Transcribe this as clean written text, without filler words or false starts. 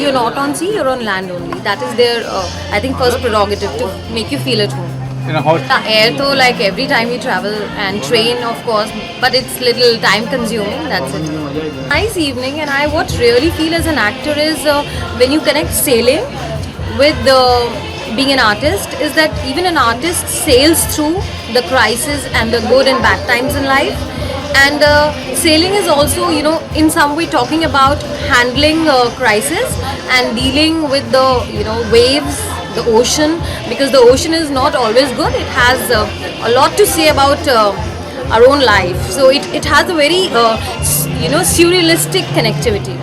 you're not on sea, you're on land only. That is their, I think, first prerogative to make you feel at home. Air though, like every time we travel, and train of course, but it's little time consuming, that's it. Nice evening, and what really feel as an actor is when you connect sailing with being an artist, is that even an artist sails through the crisis and the good and bad times in life. And sailing is also, in some way talking about handling crisis and dealing with the, waves, the ocean, because the ocean is not always good. It has a lot to say about our own life. So it has a very, surrealistic connectivity.